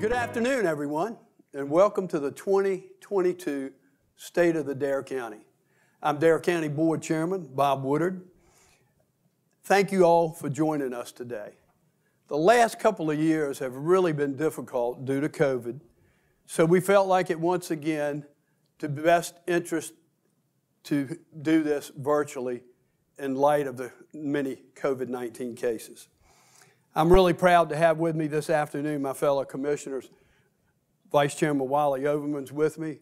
Good afternoon, everyone, and welcome to the 2022 State of the Dare County. I'm Dare County Board Chairman Bob Woodard. Thank you all for joining us today. The last couple of years have really been difficult due to COVID, so we felt like it once again to best interest to do this virtually in light of the many COVID-19 cases. I'm really proud to have with me this afternoon my fellow commissioners. Vice Chairman Wally Overman's with me.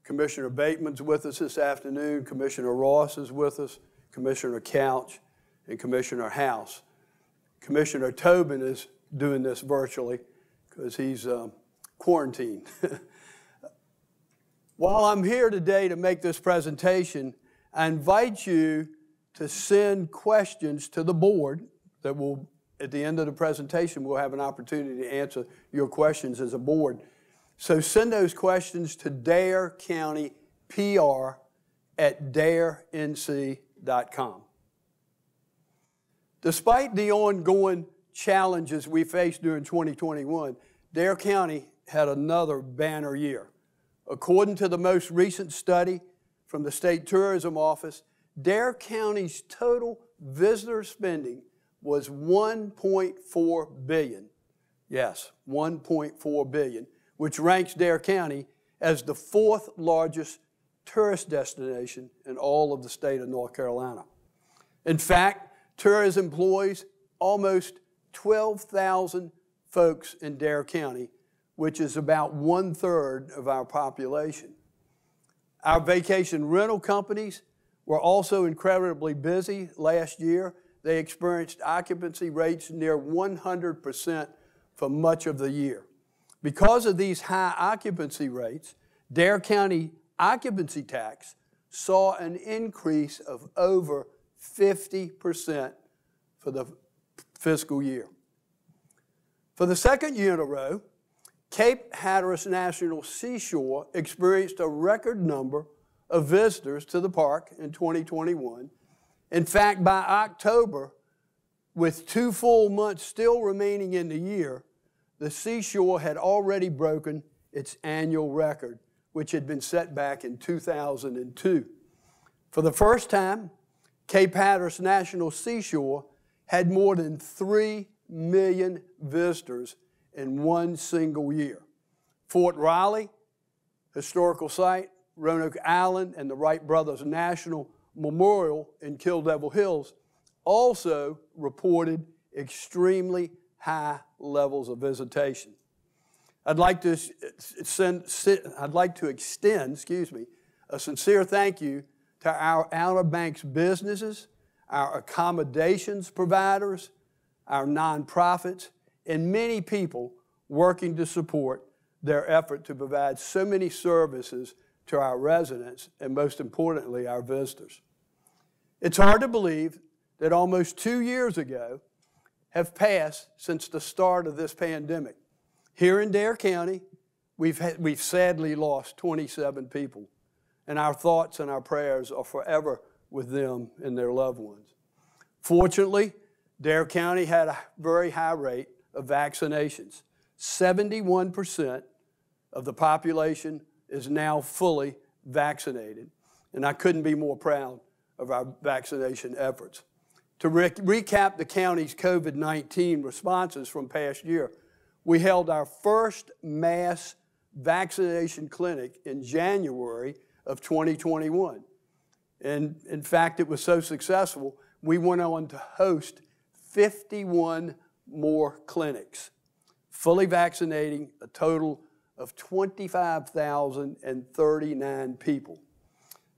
Commissioner Bateman's with us this afternoon. Commissioner Ross is with us. Commissioner Couch and Commissioner House. Commissioner Tobin is doing this virtually because he's quarantined. While I'm here today to make this presentation, I invite you to send questions to the board that will, at the end of the presentation, we'll have an opportunity to answer your questions as a board. So send those questions to darecountypr@darenc.com. Despite the ongoing challenges we faced during 2021, Dare County had another banner year. According to the most recent study from the State Tourism Office, Dare County's total visitor spending was $1.4 billion. Yes, $1.4 billion, which ranks Dare County as the fourth largest tourist destination in all of the state of North Carolina. In fact, tourism employs almost 12,000 folks in Dare County, which is about 1/3 of our population. Our vacation rental companies were also incredibly busy last year. They experienced occupancy rates near 100% for much of the year. Because of these high occupancy rates, Dare County occupancy tax saw an increase of over 50% for the fiscal year. For the second year in a row, Cape Hatteras National Seashore experienced a record number of visitors to the park in 2021. In fact, by October, with 2 full months still remaining in the year, the seashore had already broken its annual record, which had been set back in 2002. For the first time, Cape Hatteras National Seashore had more than 3 million visitors in one single year. Fort Riley, historical site, Roanoke Island, and the Wright Brothers National Memorial in Kill Devil Hills also reported extremely high levels of visitation. I'd like to extend, a sincere thank you to our Outer Banks businesses, our accommodations providers, our nonprofits, and many people working to support their effort to provide so many services to our residents and, most importantly, our visitors. It's hard to believe that almost 2 years ago have passed since the start of this pandemic. Here in Dare County, we've sadly lost 27 people, and our thoughts and our prayers are forever with them and their loved ones. Fortunately, Dare County had a very high rate of vaccinations. 71% of the population is now fully vaccinated, and I couldn't be more proud of our vaccination efforts. To recap the county's COVID-19 responses from past year, we held our first mass vaccination clinic in January of 2021. And in fact, it was so successful, we went on to host 51 more clinics, fully vaccinating a total of 25,039 people.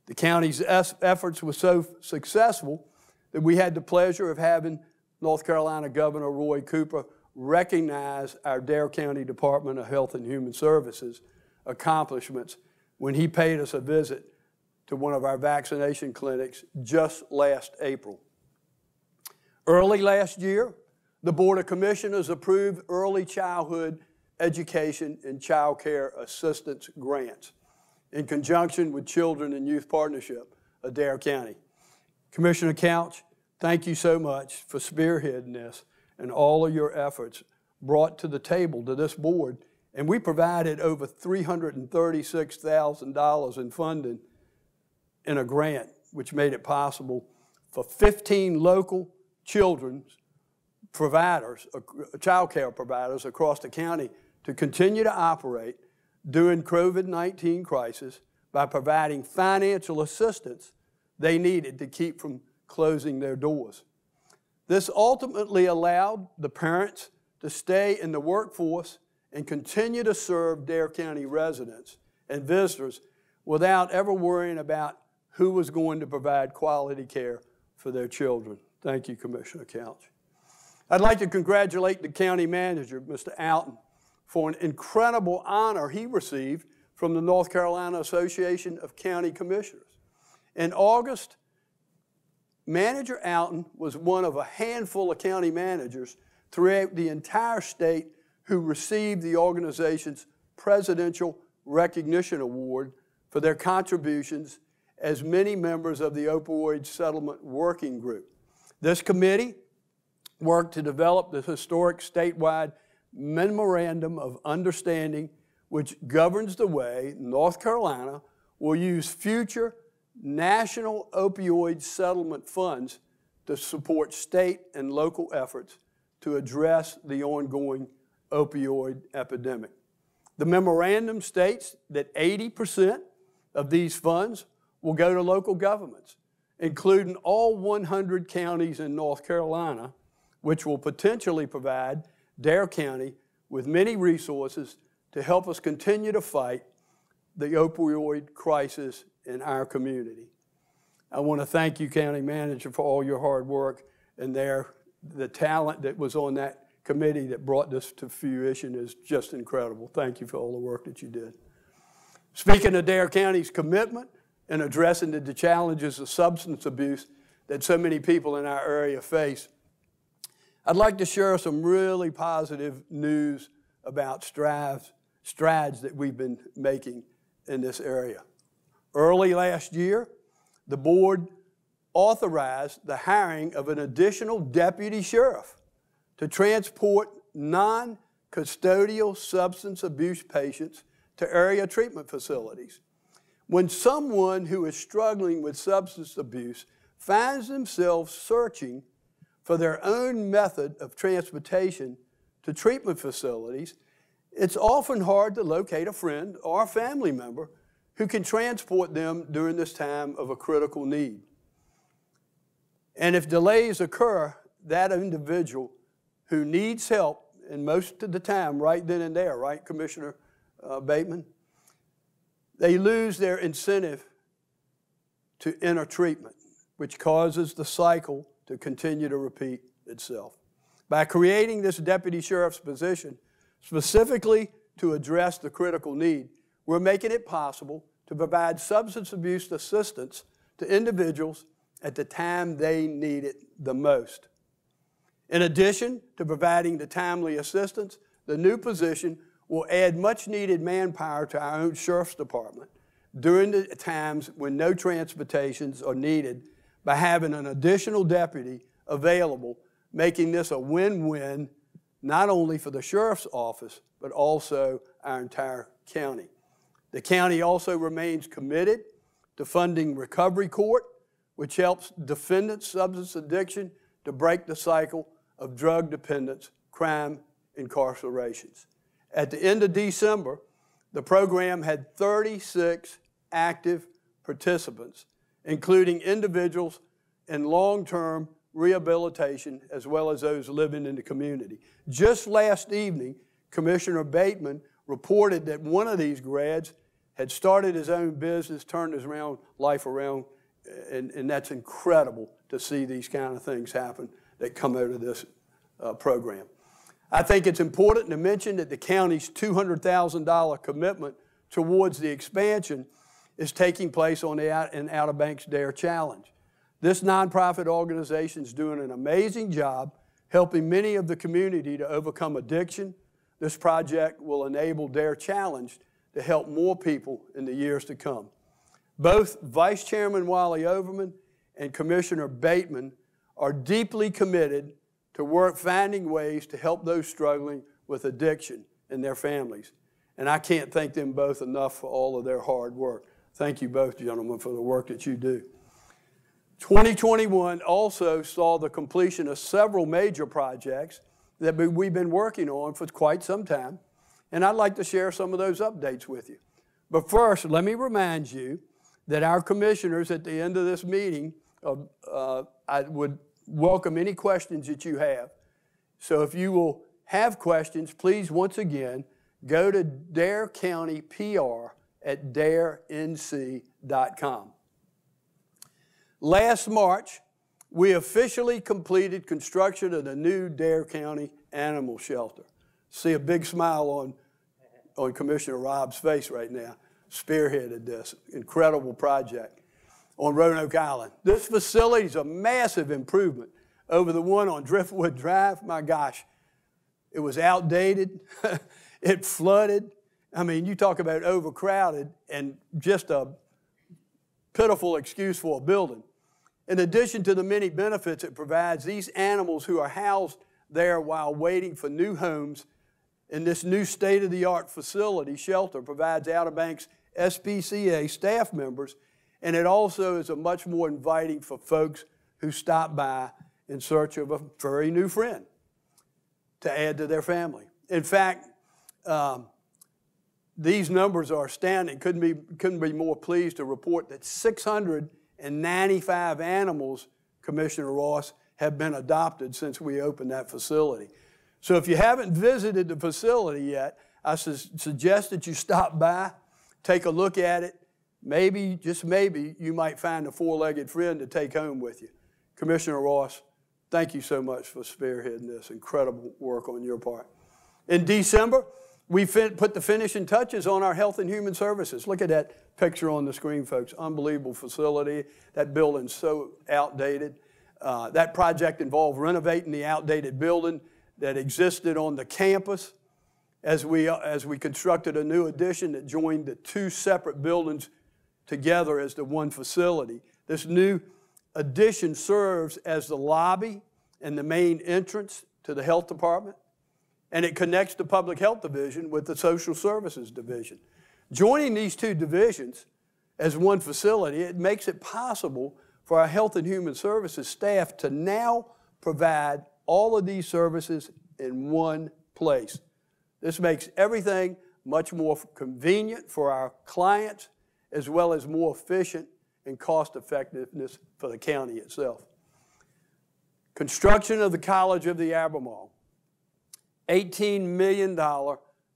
The county's efforts were so successful that we had the pleasure of having North Carolina Governor Roy Cooper recognize our Dare County Department of Health and Human Services accomplishments when he paid us a visit to one of our vaccination clinics just last April. Early last year, the Board of Commissioners approved early childhood education and child care assistance grants in conjunction with Children and Youth Partnership of Dare County. Commissioner Couch, thank you so much for spearheading this and all of your efforts brought to the table to this board, and we provided over $336,000 in funding in a grant, which made it possible for 15 local children's providers, child care providers across the county to continue to operate during COVID-19 crisis by providing financial assistance they needed to keep from closing their doors. This ultimately allowed the parents to stay in the workforce and continue to serve Dare County residents and visitors without ever worrying about who was going to provide quality care for their children. Thank you, Commissioner Couch. I'd like to congratulate the county manager, Mr. Alton, for an incredible honor he received from the North Carolina Association of County Commissioners. In August, Manager Alton was one of a handful of county managers throughout the entire state who received the organization's Presidential Recognition Award for their contributions as many members of the Opioid Settlement Working Group. This committee worked to develop the historic statewide Memorandum of Understanding, which governs the way North Carolina will use future national opioid settlement funds to support state and local efforts to address the ongoing opioid epidemic. The memorandum states that 80% of these funds will go to local governments, including all 100 counties in North Carolina, which will potentially provide Dare County with many resources to help us continue to fight the opioid crisis in our community. I want to thank you, County Manager, for all your hard work, and the talent that was on that committee that brought this to fruition is just incredible. Thank you for all the work that you did. Speaking of Dare County's commitment in addressing the challenges of substance abuse that so many people in our area face, I'd like to share some really positive news about strides that we've been making in this area. Early last year, the board authorized the hiring of an additional deputy sheriff to transport non-custodial substance abuse patients to area treatment facilities. When someone who is struggling with substance abuse finds themselves searching for their own method of transportation to treatment facilities, it's often hard to locate a friend or a family member who can transport them during this time of a critical need. And if delays occur, that individual who needs help, and most of the time right then and there, right, Commissioner Bateman, they lose their incentive to enter treatment, which causes the cycle to continue to repeat itself. By creating this deputy sheriff's position specifically to address the critical need, we're making it possible to provide substance abuse assistance to individuals at the time they need it the most. In addition to providing the timely assistance, the new position will add much needed manpower to our own sheriff's department during the times when no transportations are needed by having an additional deputy available, making this a win-win not only for the sheriff's office, but also our entire county. The county also remains committed to funding Recovery Court, which helps defendants' substance addiction to break the cycle of drug dependence, crime, incarcerations. At the end of December, the program had 36 active participants, including individuals in long-term rehabilitation as well as those living in the community. Just last evening, Commissioner Bateman reported that one of these grads had started his own business, turned his life around, and that's incredible to see these kind of things happen that come out of this program. I think it's important to mention that the county's $200,000 commitment towards the expansion is taking place on in Outer Banks Dare Challenge. This nonprofit organization is doing an amazing job helping many of the community to overcome addiction. This project will enable Dare Challenge to help more people in the years to come. Both Vice Chairman Wally Overman and Commissioner Bateman are deeply committed to finding ways to help those struggling with addiction and their families. And I can't thank them both enough for all of their hard work. Thank you both, gentlemen, for the work that you do. 2021 also saw the completion of several major projects that we've been working on for quite some time, and I'd like to share some of those updates with you. But first, let me remind you that our commissioners at the end of this meeting, I would welcome any questions that you have. So if you will have questions, please, once again, go to Dare County PR at darenc.com. Last March, we officially completed construction of the new Dare County Animal Shelter. See a big smile on Commissioner Robb's face right now. Spearheaded this incredible project on Roanoke Island. This facility is a massive improvement over the one on Driftwood Drive. My gosh, it was outdated. It flooded. I mean, you talk about overcrowded and just a pitiful excuse for a building. In addition to the many benefits it provides, these animals who are housed there while waiting for new homes in this new state-of-the-art facility, shelter, provides Outer Banks SPCA staff members, and it also is a much more inviting for folks who stop by in search of a very new friend to add to their family. In fact, these numbers are astounding. Couldn't be more pleased to report that 695 animals, Commissioner Ross, have been adopted since we opened that facility. So if you haven't visited the facility yet, I suggest that you stop by, take a look at it. Maybe, just maybe, you might find a four-legged friend to take home with you. Commissioner Ross, thank you so much for spearheading this incredible work on your part. In December, we put the finishing touches on our Health and Human Services. Look at that picture on the screen, folks. Unbelievable facility. That building's so outdated. That project involved renovating the outdated building that existed on the campus as we constructed a new addition that joined the two separate buildings together as the one facility. This new addition serves as the lobby and the main entrance to the health department, and it connects the Public Health Division with the Social Services Division. Joining these two divisions as one facility, it makes it possible for our Health and Human Services staff to now provide all of these services in one place. This makes everything much more convenient for our clients, as well as more efficient and cost effectiveness for the county itself. Construction of the College of the Albemarle. $18 million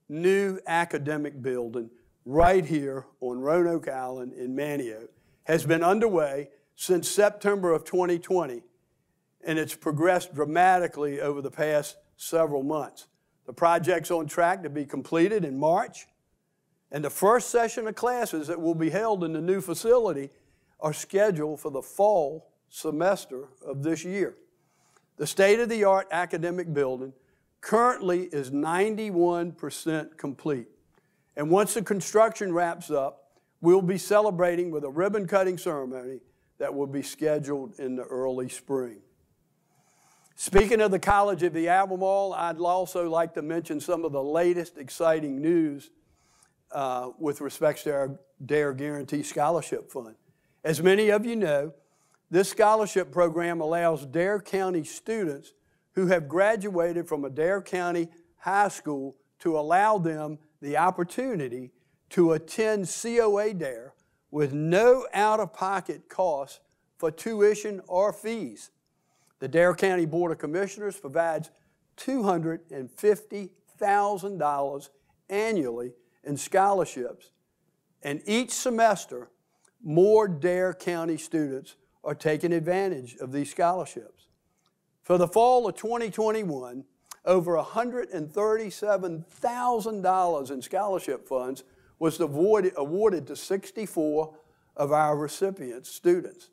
new academic building right here on Roanoke Island in Manteo has been underway since September of 2020, and it's progressed dramatically over the past several months. The project's on track to be completed in March, and the first session of classes that will be held in the new facility are scheduled for the fall semester of this year. The state-of-the-art academic building currently is 91% complete. And once the construction wraps up, we'll be celebrating with a ribbon-cutting ceremony that will be scheduled in the early spring. Speaking of the College of the Albemarle, I'd also like to mention some of the latest exciting news with respect to our DARE Guarantee Scholarship Fund. As many of you know, this scholarship program allows Dare County students who have graduated from a Dare County high school to allow them the opportunity to attend COA Dare with no out-of-pocket costs for tuition or fees. The Dare County Board of Commissioners provides $250,000 annually in scholarships, and each semester, more Dare County students are taking advantage of these scholarships. For the fall of 2021, over $137,000 in scholarship funds was awarded to 64 of our recipient students.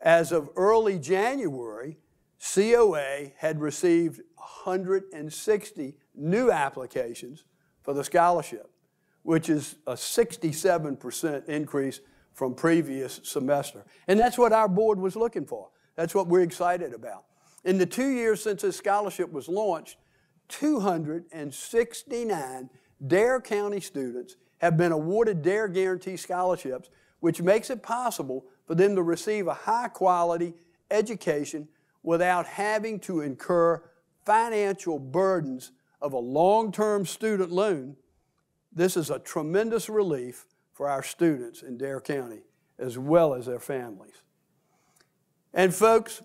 As of early January, COA had received 160 new applications for the scholarship, which is a 67% increase from previous semester. And that's what our board was looking for. That's what we're excited about. In the 2 years since this scholarship was launched, 269 Dare County students have been awarded Dare Guarantee Scholarships, which makes it possible for them to receive a high-quality education without having to incur financial burdens of a long-term student loan. This is a tremendous relief for our students in Dare County, as well as their families. And folks,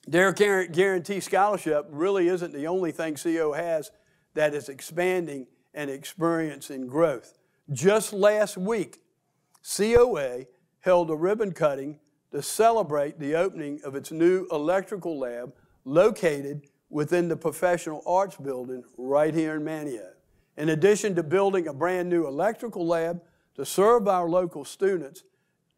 Dare Guarantee Scholarship really isn't the only thing CO has that is expanding and experiencing growth. Just last week, COA held a ribbon cutting to celebrate the opening of its new electrical lab located within the Professional Arts Building right here in Manteo. In addition to building a brand new electrical lab to serve our local students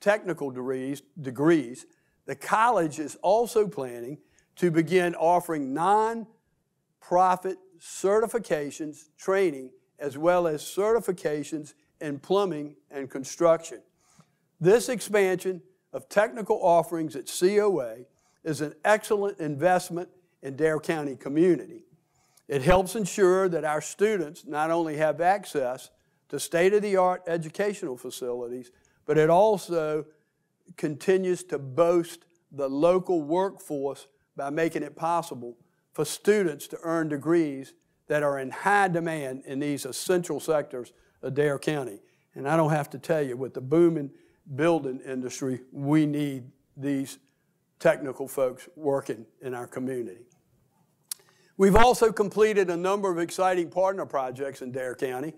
technical degrees, the college is also planning to begin offering non-profit certifications, training, as well as certifications in plumbing and construction. This expansion of technical offerings at COA is an excellent investment in Dare County community. It helps ensure that our students not only have access to state-of-the-art educational facilities, but it also continues to boast the local workforce by making it possible for students to earn degrees that are in high demand in these essential sectors of Dare County. And I don't have to tell you, with the booming building industry, we need these technical folks working in our community. We've also completed a number of exciting partner projects in Dare County,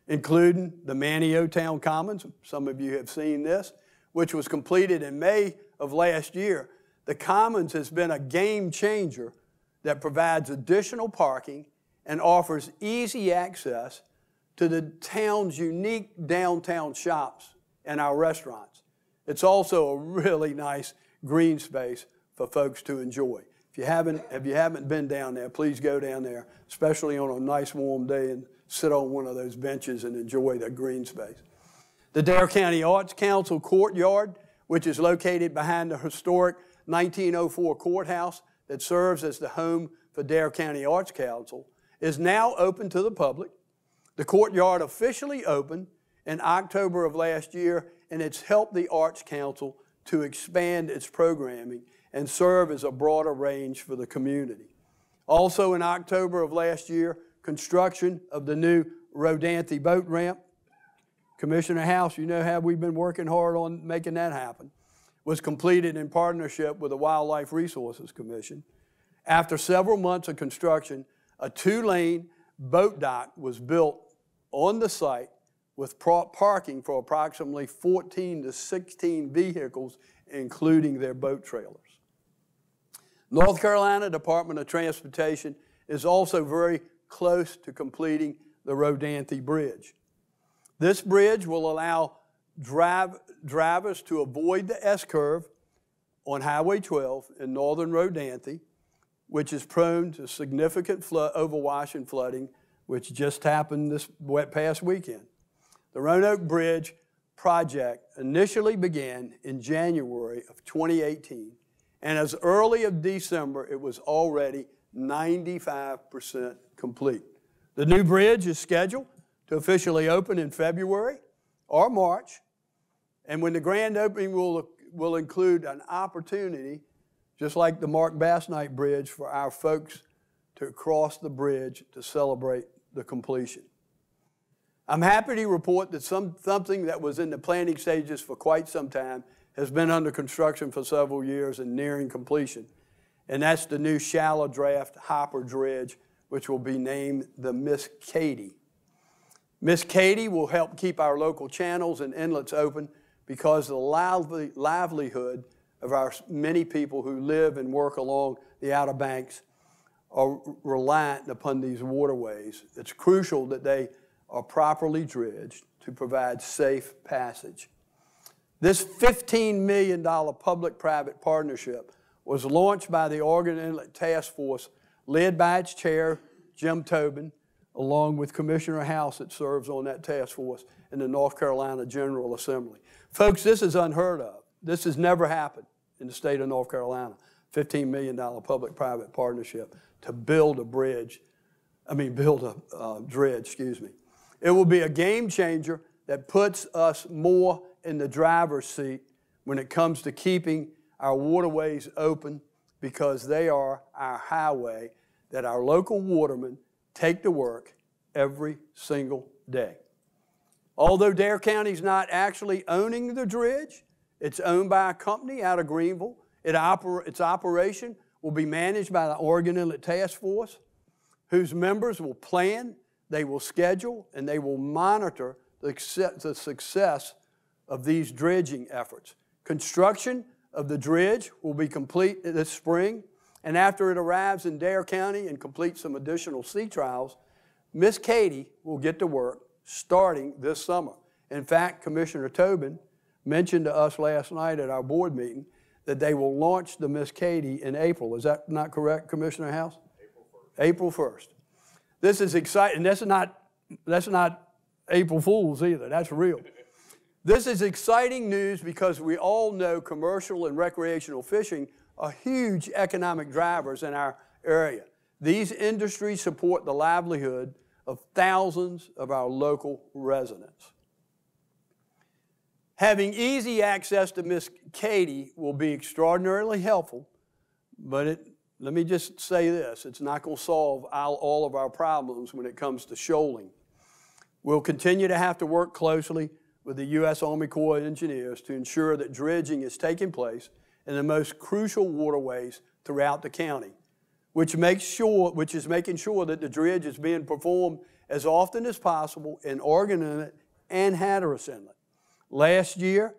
including the Manteo Town Commons. Some of you have seen this, which was completed in May of last year. The Commons has been a game changer that provides additional parking and offers easy access to the town's unique downtown shops and our restaurants. It's also a really nice green space for folks to enjoy. If you haven't been down there, please go down there, especially on a nice warm day, and sit on one of those benches and enjoy the green space. The Dare County Arts Council courtyard, which is located behind the historic 1904 courthouse that serves as the home for Dare County Arts Council, is now open to the public. The courtyard officially opened in October of last year, and it's helped the Arts Council to expand its programming and serve as a broader range for the community. Also in October of last year, construction of the new Rodanthe boat ramp, Commissioner House, you know how we've been working hard on making that happen, was completed in partnership with the Wildlife Resources Commission. After several months of construction, a 2-lane boat dock was built on the site with parking for approximately 14 to 16 vehicles, including their boat trailers. North Carolina Department of Transportation is also very close to completing the Rodanthe Bridge. This bridge will allow drivers to avoid the S-curve on Highway 12 in northern Rodanthe, which is prone to significant overwash and flooding, which just happened this past weekend. The Roanoke Bridge project initially began in January of 2018, and as early as December, it was already 95% complete. The new bridge is scheduled to officially open in February or March, and when the grand opening will include an opportunity, just like the Mark Bass Night Bridge, for our folks to cross the bridge to celebrate the completion. I'm happy to report that something that was in the planning stages for quite some time has been under construction for several years and nearing completion, and that's the new shallow draft hopper dredge, which will be named the Miss Katie. Miss Katie will help keep our local channels and inlets open because the livelihood of our many people who live and work along the Outer Banks are reliant upon these waterways. It's crucial that they are properly dredged to provide safe passage. This $15 million public-private partnership was launched by the Oregon Inlet Task Force, led by its chair, Jim Tobin, along with Commissioner House that serves on that task force in the North Carolina General Assembly. Folks, this is unheard of. This has never happened in the state of North Carolina, $15 million public-private partnership to build a bridge build a dredge, excuse me. It will be a game changer that puts us more in the driver's seat when it comes to keeping our waterways open, because they are our highway that our local watermen take to work every single day. Although Dare County's not actually owning the dredge, it's owned by a company out of Greenville. Its operation will be managed by the Oregon Inlet Task Force, whose members will plan, they will schedule, and they will monitor the success of these dredging efforts. Construction of the dredge will be complete this spring, and after it arrives in Dare County and completes some additional sea trials, Miss Katie will get to work starting this summer. In fact, Commissioner Tobin mentioned to us last night at our board meeting that they will launch the Miss Katie in April. Is that not correct, Commissioner House? April 1st. This is exciting. That's not April Fools either. That's real. This is exciting news because we all know commercial and recreational fishing are huge economic drivers in our area. These industries support the livelihood of thousands of our local residents. Having easy access to Miss Katie will be extraordinarily helpful, but let me just say this, it's not going to solve all of our problems when it comes to shoaling. We'll continue to have to work closely with the U.S. Army Corps of Engineers to ensure that dredging is taking place in the most crucial waterways throughout the county, which is making sure that the dredge is being performed as often as possible in Oregon Inlet and Hatteras Inlet. Last year,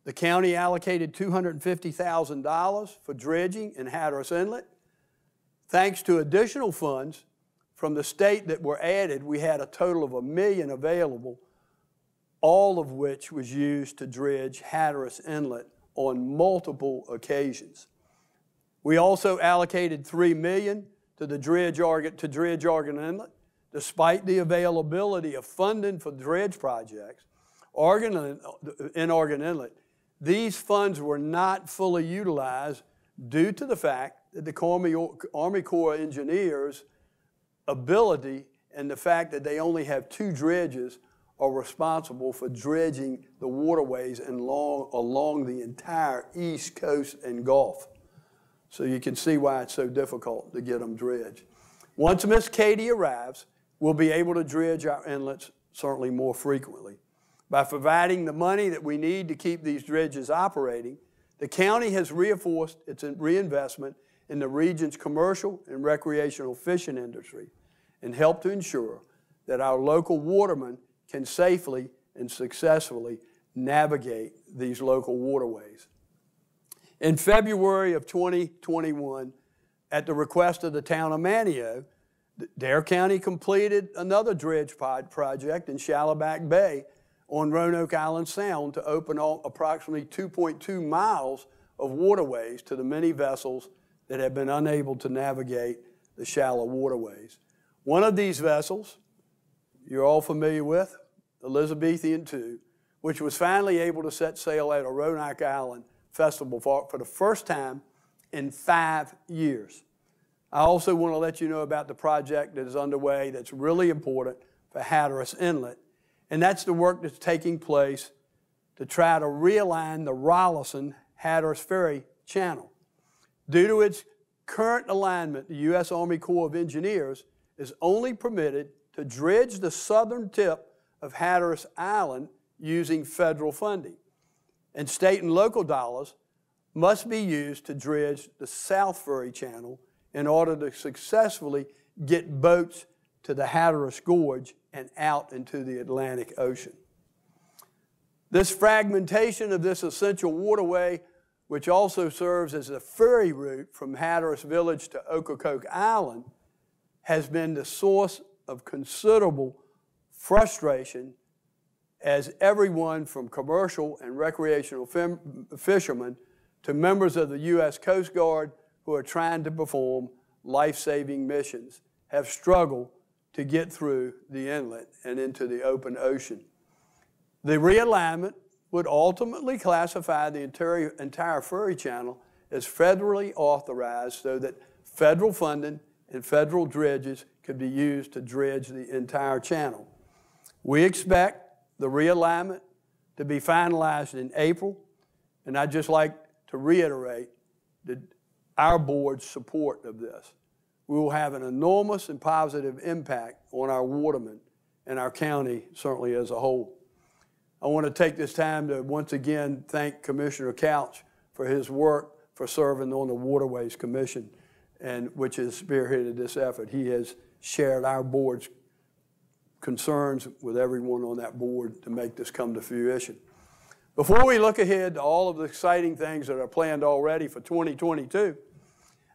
the county allocated $250,000 for dredging in Hatteras Inlet. Thanks to additional funds from the state that were added, we had a total of $1 million available, all of which was used to dredge Hatteras Inlet on multiple occasions. We also allocated $3 million to Dredge Oregon Inlet. Despite the availability of funding for dredge projects in Oregon Inlet, these funds were not fully utilized due to the fact that the Army Corps of Engineers' ability and the fact that they only have 2 dredges are responsible for dredging the waterways along the entire East Coast and Gulf. So you can see why it's so difficult to get them dredged. Once Miss Katie arrives, we'll be able to dredge our inlets certainly more frequently. By providing the money that we need to keep these dredges operating, the county has reinforced its reinvestment in the region's commercial and recreational fishing industry and helped to ensure that our local watermen can safely and successfully navigate these local waterways. In February of 2021, at the request of the town of Manteo, Dare County completed another dredge project in Shallowback Bay on Roanoke Island Sound to open approximately 2.2 miles of waterways to the many vessels that have been unable to navigate the shallow waterways. One of these vessels, you're all familiar with, Elizabethan II, which was finally able to set sail at a Roanoke Island festival for the first time in 5 years. I also want to let you know about the project that is underway that's really important for Hatteras Inlet, and that's the work that's taking place to try to realign the Rollison-Hatteras Ferry Channel. Due to its current alignment, the U.S. Army Corps of Engineers is only permitted to dredge the southern tip of Hatteras Island using federal funding, and state and local dollars must be used to dredge the South Ferry Channel in order to successfully get boats to the Hatteras Gorge and out into the Atlantic Ocean. This fragmentation of this essential waterway, which also serves as a ferry route from Hatteras Village to Ocracoke Island, has been the source of considerable frustration as everyone from commercial and recreational fishermen to members of the U.S. Coast Guard who are trying to perform life-saving missions have struggled to get through the inlet and into the open ocean. The realignment would ultimately classify the entire ferry channel as federally authorized so that federal funding and federal dredges could be used to dredge the entire channel. We expect the realignment to be finalized in April, and I'd just like to reiterate that our board's support of this. We will have an enormous and positive impact on our watermen and our county, certainly as a whole. I want to take this time to once again thank Commissioner Couch for his work for serving on the Waterways Commission, and which has spearheaded this effort. He has shared our board's concerns with everyone on that board to make this come to fruition. Before we look ahead to all of the exciting things that are planned already for 2022,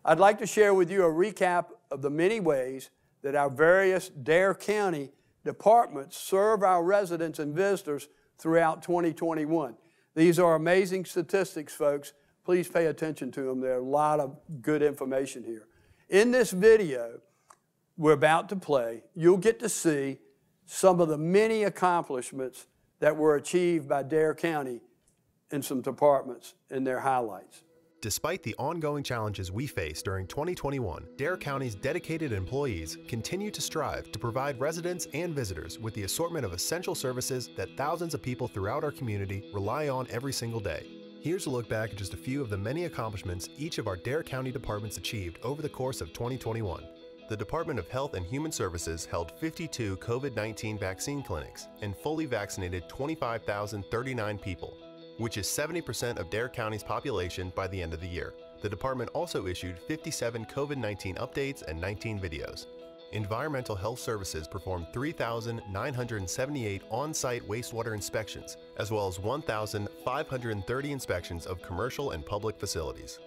I'd like to share with you a recap of the many ways that our various Dare County departments serve our residents and visitors throughout 2021. These are amazing statistics, folks. Please pay attention to them. There are a lot of good information here. In this video we're about to play, you'll get to see some of the many accomplishments that were achieved by Dare County in some departments in their highlights. Despite the ongoing challenges we face during 2021, Dare County's dedicated employees continue to strive to provide residents and visitors with the assortment of essential services that thousands of people throughout our community rely on every single day. Here's a look back at just a few of the many accomplishments each of our Dare County departments achieved over the course of 2021. The Department of Health and Human Services held 52 COVID-19 vaccine clinics and fully vaccinated 25,039 people, which is 70% of Dare County's population by the end of the year. The department also issued 57 COVID-19 updates and 19 videos. Environmental Health Services performed 3,978 on-site wastewater inspections, as well as 1,530 inspections of commercial and public facilities.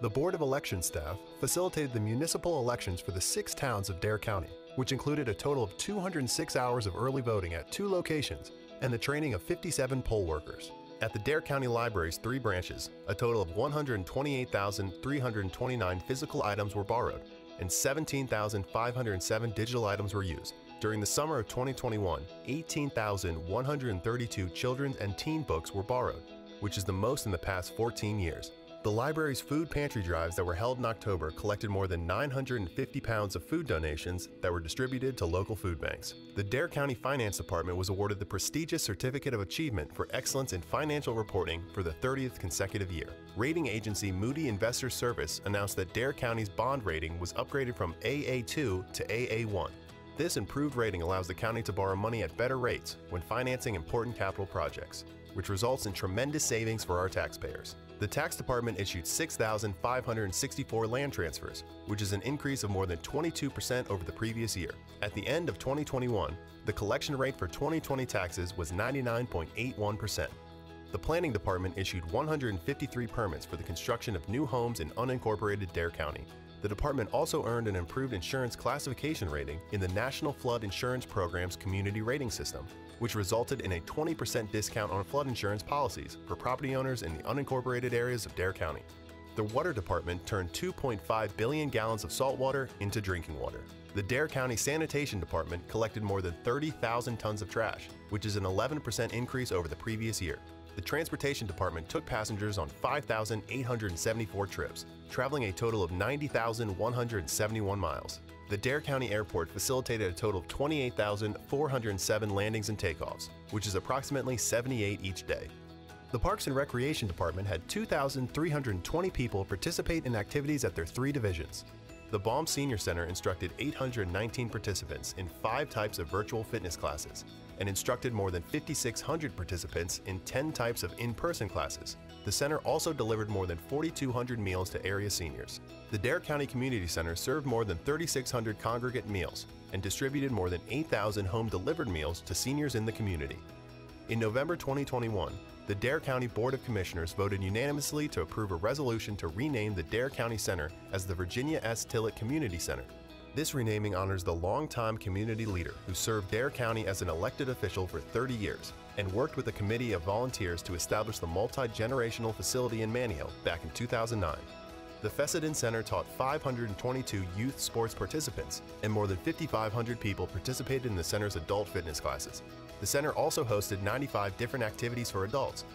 The Board of Election staff facilitated the municipal elections for the 6 towns of Dare County, which included a total of 206 hours of early voting at 2 locations and the training of 57 poll workers. At the Dare County Library's 3 branches, a total of 128,329 physical items were borrowed, and 17,507 digital items were used. During the summer of 2021, 18,132 children's and teen books were borrowed, which is the most in the past 14 years. The library's food pantry drives that were held in October collected more than 950 pounds of food donations that were distributed to local food banks. The Dare County Finance Department was awarded the prestigious Certificate of Achievement for Excellence in Financial Reporting for the 30th consecutive year. Rating agency Moody Investors Service announced that Dare County's bond rating was upgraded from AA2 to AA1. This improved rating allows the county to borrow money at better rates when financing important capital projects, which results in tremendous savings for our taxpayers. The tax department issued 6,564 land transfers, which is an increase of more than 22% over the previous year. At the end of 2021, the collection rate for 2020 taxes was 99.81%. The planning department issued 153 permits for the construction of new homes in unincorporated Dare County. The department also earned an improved insurance classification rating in the National Flood Insurance Program's Community Rating System, which resulted in a 20% discount on flood insurance policies for property owners in the unincorporated areas of Dare County. The water department turned 2.5 billion gallons of salt water into drinking water. The Dare County Sanitation Department collected more than 30,000 tons of trash, which is an 11% increase over the previous year. The Transportation Department took passengers on 5,874 trips, traveling a total of 90,171 miles. The Dare County Airport facilitated a total of 28,407 landings and takeoffs, which is approximately 78 each day. The Parks and Recreation Department had 2,320 people participate in activities at their 3 divisions. The Baum Senior Center instructed 819 participants in 5 types of virtual fitness classes and instructed more than 5,600 participants in 10 types of in-person classes. The center also delivered more than 4,200 meals to area seniors. The Dare County Community Center served more than 3,600 congregate meals and distributed more than 8,000 home-delivered meals to seniors in the community. In November 2021, the Dare County Board of Commissioners voted unanimously to approve a resolution to rename the Dare County Center as the Virginia S. Tillett Community Center. This renaming honors the longtime community leader who served Dare County as an elected official for 30 years and worked with a committee of volunteers to establish the multi-generational facility in Manio back in 2009. The Fessenden Center taught 522 youth sports participants, and more than 5,500 people participated in the center's adult fitness classes. The center also hosted 95 different activities for adults.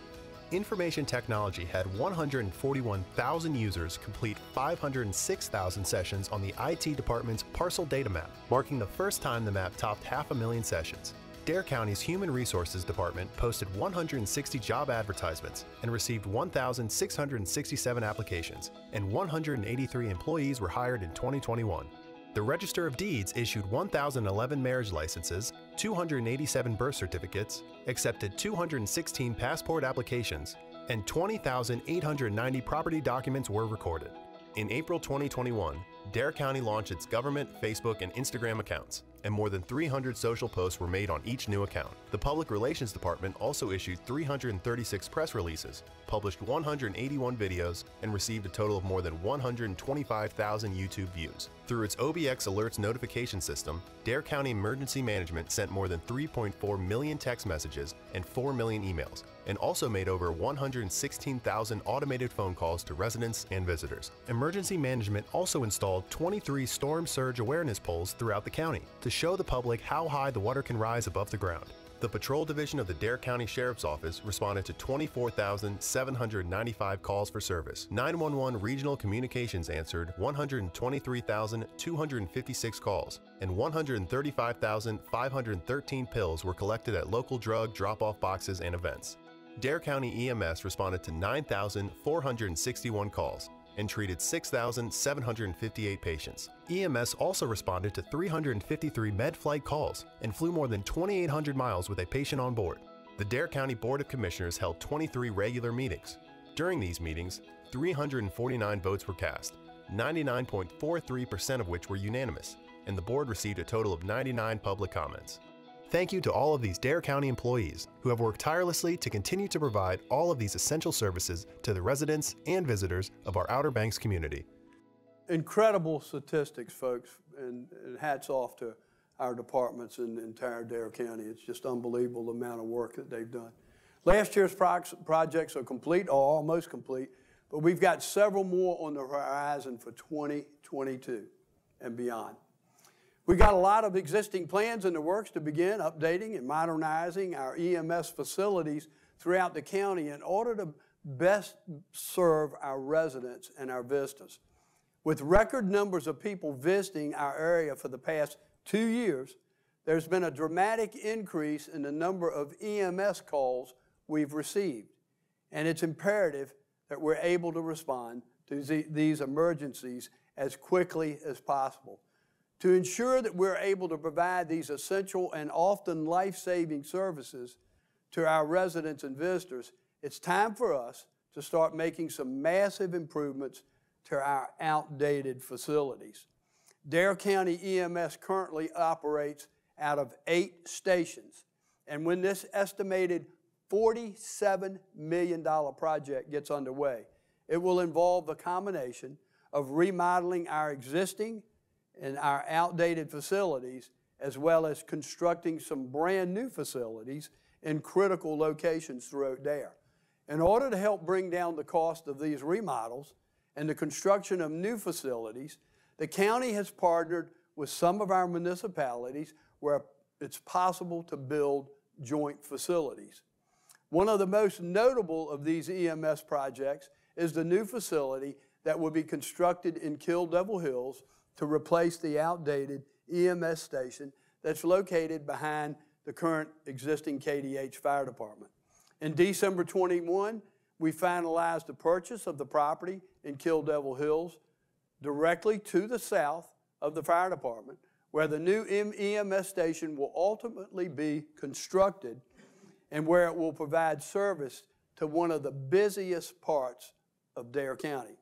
Information technology had 141,000 users complete 506,000 sessions on the IT department's parcel data map, marking the first time the map topped 500,000 sessions. Dare County's Human Resources Department posted 160 job advertisements and received 1,667 applications, and 183 employees were hired in 2021. The Register of Deeds issued 1,011 marriage licenses, 287 birth certificates, accepted 216 passport applications, and 20,890 property documents were recorded. In April 2021, Dare County launched its government Facebook and Instagram accounts, and more than 300 social posts were made on each new account. The Public Relations Department also issued 336 press releases, published 181 videos, and received a total of more than 125,000 YouTube views. Through its OBX Alerts notification system, Dare County Emergency Management sent more than 3.4 million text messages and 4 million emails, and also made over 116,000 automated phone calls to residents and visitors. Emergency Management also installed 23 storm surge awareness poles throughout the county to show the public how high the water can rise above the ground. The Patrol Division of the Dare County Sheriff's Office responded to 24,795 calls for service. 911 Regional Communications answered 123,256 calls, and 135,513 pills were collected at local drug drop-off boxes and events. Dare County EMS responded to 9,461 calls and treated 6,758 patients. EMS also responded to 353 med flight calls and flew more than 2,800 miles with a patient on board. The Dare County Board of Commissioners held 23 regular meetings. During these meetings, 349 votes were cast, 99.43% of which were unanimous, and the board received a total of 99 public comments. Thank you to all of these Dare County employees who have worked tirelessly to continue to provide all of these essential services to the residents and visitors of our Outer Banks community. Incredible statistics, folks, and hats off to our departments in the entire Dare County. It's just unbelievable the amount of work that they've done. Last year's projects are complete, or almost complete, but we've got several more on the horizon for 2022 and beyond. We got a lot of existing plans in the works to begin updating and modernizing our EMS facilities throughout the county in order to best serve our residents and our visitors. With record numbers of people visiting our area for the past 2 years, there's been a dramatic increase in the number of EMS calls we've received, and it's imperative that we're able to respond to these emergencies as quickly as possible. To ensure that we're able to provide these essential and often life-saving services to our residents and visitors, it's time for us to start making some massive improvements to our outdated facilities. Dare County EMS currently operates out of 8 stations, and when this estimated $47 million project gets underway, it will involve the combination of remodeling our existing and our outdated facilities, as well as constructing some brand new facilities in critical locations throughout Dare. In order to help bring down the cost of these remodels and the construction of new facilities, the county has partnered with some of our municipalities where it's possible to build joint facilities. One of the most notable of these EMS projects is the new facility that will be constructed in Kill Devil Hills to replace the outdated EMS station that's located behind the current existing KDH Fire Department. In December 21, we finalized the purchase of the property in Kill Devil Hills directly to the south of the fire department, where the new EMS station will ultimately be constructed and where it will provide service to one of the busiest parts of Dare County.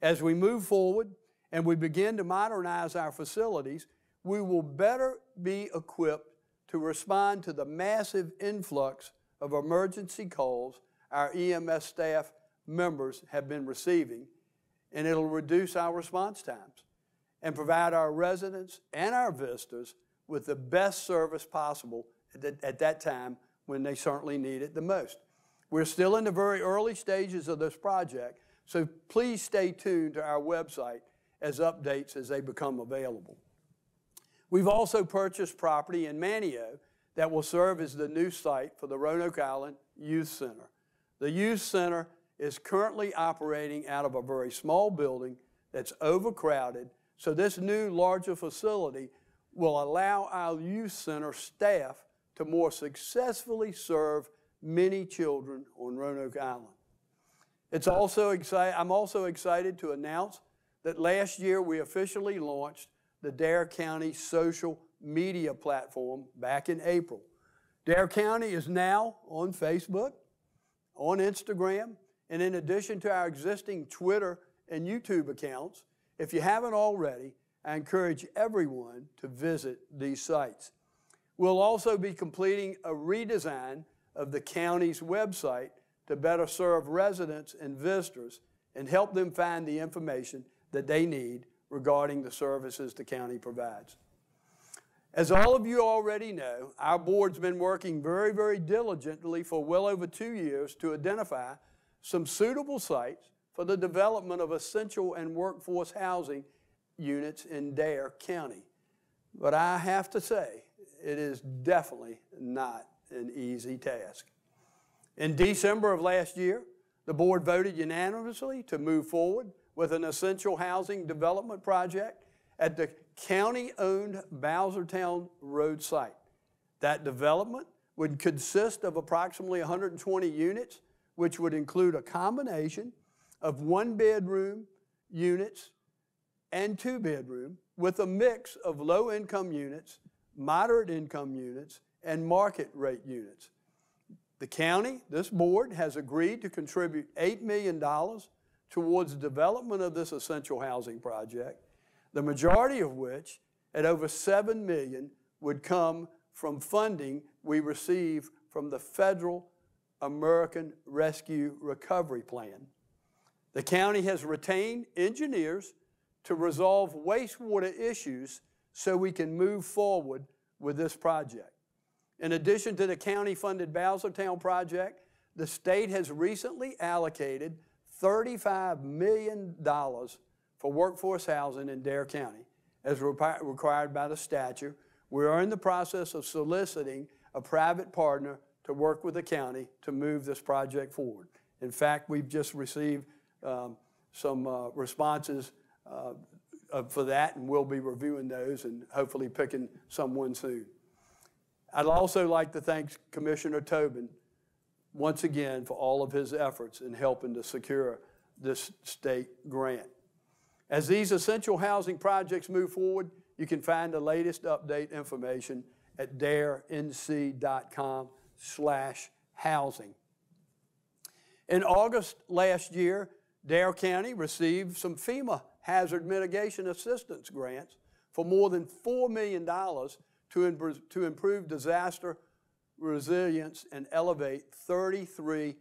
As we move forward and we begin to modernize our facilities, we will better be equipped to respond to the massive influx of emergency calls our EMS staff members have been receiving, and it'll reduce our response times and provide our residents and our visitors with the best service possible at that time when they certainly need it the most. We're still in the very early stages of this project, so please stay tuned to our website as updates as they become available. We've also purchased property in Manteo that will serve as the new site for the Roanoke Island Youth Center. The youth center is currently operating out of a very small building that's overcrowded, so this new larger facility will allow our youth center staff to more successfully serve many children on Roanoke Island. I'm also excited to announce that last year we officially launched the Dare County social media platform back in April. Dare County is now on Facebook, on Instagram, and in addition to our existing Twitter and YouTube accounts, if you haven't already, I encourage everyone to visit these sites. We'll also be completing a redesign of the county's website to better serve residents and visitors and help them find the information that they need regarding the services the county provides. As all of you already know, our board's been working very, very diligently for well over 2 years to identify some suitable sites for the development of essential and workforce housing units in Dare County. But I have to say, it is definitely not an easy task. In December of last year, the board voted unanimously to move forward with an essential housing development project at the county-owned Bowsertown Road site. That development would consist of approximately 120 units, which would include a combination of one-bedroom units and two-bedroom with a mix of low-income units, moderate-income units, and market-rate units. The county, this board, has agreed to contribute $8 million towards the development of this essential housing project, the majority of which, at over $7 million, would come from funding we receive from the Federal American Rescue Recovery Plan. The county has retained engineers to resolve wastewater issues so we can move forward with this project. In addition to the county-funded Bowsertown project, the state has recently allocated $35 million for workforce housing in Dare County, as required by the statute. We are in the process of soliciting a private partner to work with the county to move this project forward. In fact, we've just received some responses for that, and we'll be reviewing those and hopefully picking someone soon. I'd also like to thank Commissioner Tobin once again for all of his efforts in helping to secure this state grant. As these essential housing projects move forward, you can find the latest update information at darenc.com/housing. In August last year, Dare County received some FEMA hazard mitigation assistance grants for more than $4 million to improve disaster resilience and elevate 31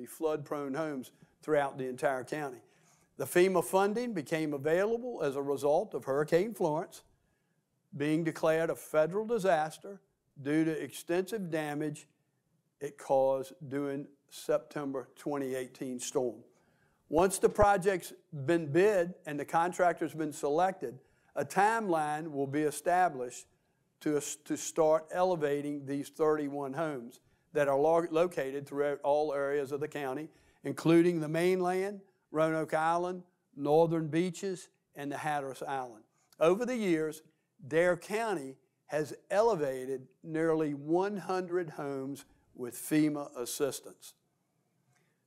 flood-prone homes throughout the entire county. The FEMA funding became available as a result of Hurricane Florence being declared a federal disaster due to extensive damage it caused during September 2018 storm. Once the project's been bid and the contractor's been selected, a timeline will be established to start elevating these 31 homes that are located throughout all areas of the county, including the mainland, Roanoke Island, northern beaches, and the Hatteras Island. Over the years, Dare County has elevated nearly 100 homes with FEMA assistance.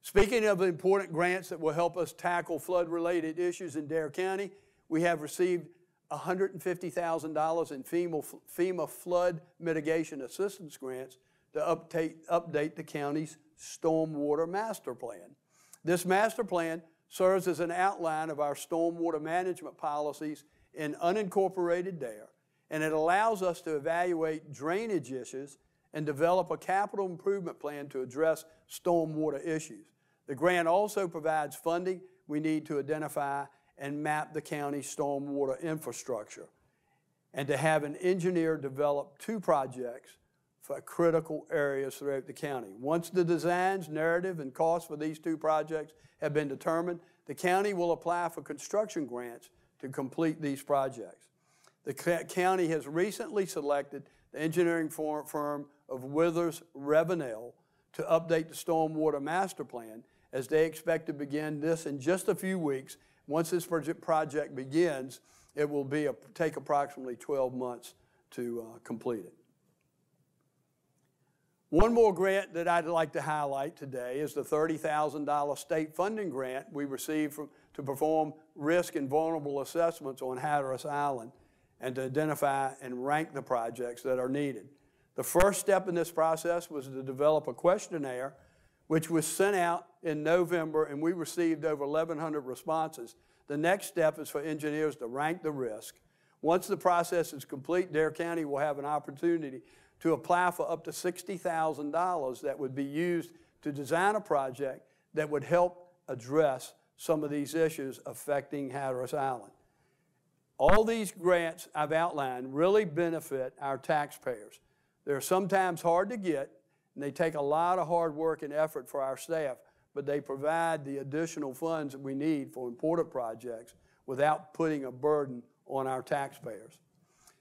Speaking of important grants that will help us tackle flood-related issues in Dare County, we have received $150,000 in FEMA flood mitigation assistance grants to update the county's stormwater master plan. This master plan serves as an outline of our stormwater management policies in unincorporated Dare, and it allows us to evaluate drainage issues and develop a capital improvement plan to address stormwater issues. The grant also provides funding we need to identify and map the county's stormwater infrastructure, and to have an engineer develop 2 projects for critical areas throughout the county. Once the designs, narrative, and costs for these 2 projects have been determined, the county will apply for construction grants to complete these projects. The county has recently selected the engineering firm of Withers Ravenel to update the Stormwater Master Plan, as they expect to begin this in just a few weeks. Once this project begins, it will take approximately 12 months to complete it. One more grant that I'd like to highlight today is the $30,000 state funding grant we received to perform risk and vulnerable assessments on Hatteras Island and to identify and rank the projects that are needed. The first step in this process was to develop a questionnaire which was sent out in November, and we received over 1,100 responses. The next step is for engineers to rank the risk. Once the process is complete, Dare County will have an opportunity to apply for up to $60,000 that would be used to design a project that would help address some of these issues affecting Hatteras Island. All these grants I've outlined really benefit our taxpayers. They're sometimes hard to get, and they take a lot of hard work and effort for our staff, but they provide the additional funds that we need for important projects without putting a burden on our taxpayers.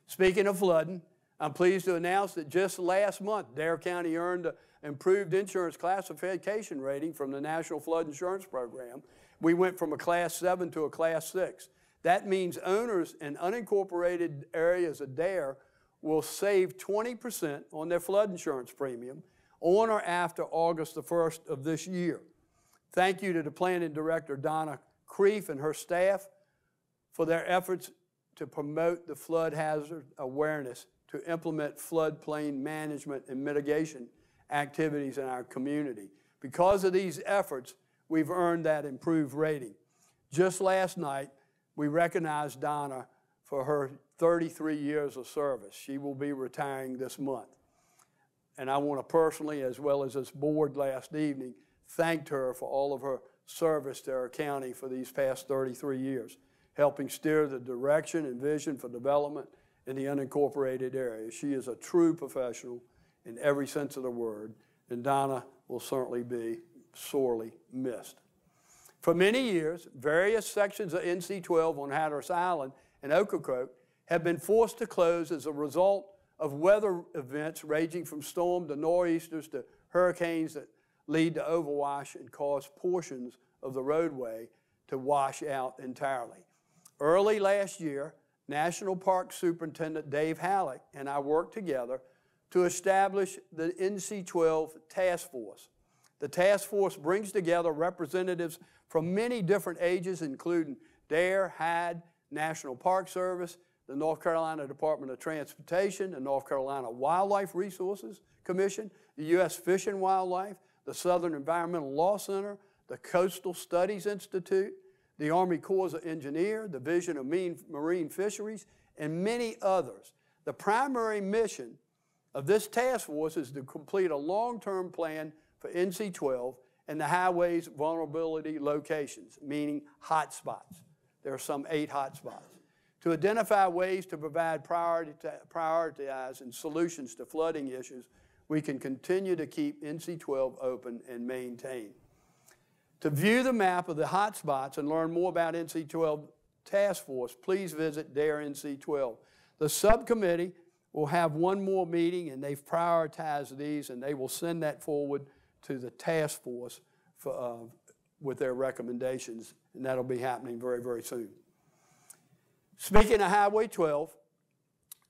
Speaking of flooding, I'm pleased to announce that just last month, Dare County earned an improved insurance classification rating from the National Flood Insurance Program. We went from a Class 7 to a Class 6. That means owners in unincorporated areas of Dare will save 20% on their flood insurance premium on or after August the 1st of this year. Thank you to the Planning Director, Donna Creef, and her staff for their efforts to promote the flood hazard awareness, to implement floodplain management and mitigation activities in our community. Because of these efforts, we've earned that improved rating. Just last night, we recognized Donna for her 33 years of service. She will be retiring this month. And I want to personally, as well as this board last evening, thank her for all of her service to our county for these past 33 years, helping steer the direction and vision for development in the unincorporated area. She is a true professional in every sense of the word, and Donna will certainly be sorely missed. For many years, various sections of NC-12 on Hatteras Island and Ocracoke have been forced to close as a result of weather events ranging from storm to nor'easters to hurricanes that lead to overwash and cause portions of the roadway to wash out entirely. Early last year, National Park Superintendent Dave Halleck and I worked together to establish the NC-12 Task Force. The task force brings together representatives from many different ages, including Dare, Hyde, National Park Service, the North Carolina Department of Transportation, the North Carolina Wildlife Resources Commission, the U.S. Fish and Wildlife, the Southern Environmental Law Center, the Coastal Studies Institute, the Army Corps of Engineers, the Division of Marine Fisheries, and many others. The primary mission of this task force is to complete a long-term plan for NC-12 and the highway's vulnerability locations, meaning hotspots. There are some 8 hotspots. To identify ways to provide prioritize and solutions to flooding issues, we can continue to keep NC-12 open and maintained. To view the map of the hotspots and learn more about NC-12 Task Force, please visit Dare NC-12. The subcommittee will have one more meeting, and they've prioritized these, and they will send that forward to the task force with their recommendations, and that'll be happening very, very soon. Speaking of Highway 12,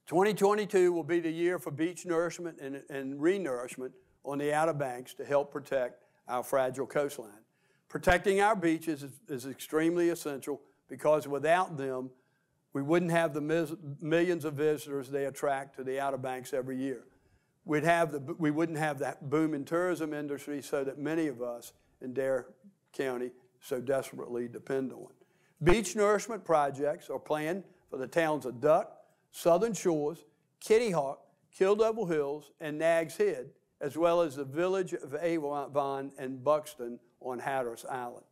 2022 will be the year for beach nourishment and re-nourishment on the Outer Banks to help protect our fragile coastline. Protecting our beaches is extremely essential because without them, we wouldn't have the millions of visitors they attract to the Outer Banks every year. We wouldn't have that booming tourism industry so that many of us in Dare County so desperately depend on. Beach nourishment projects are planned for the towns of Duck, Southern Shores, Kitty Hawk, Kill Devil Hills, and Nags Head, as well as the village of Avon and Buxton on Hatteras Island.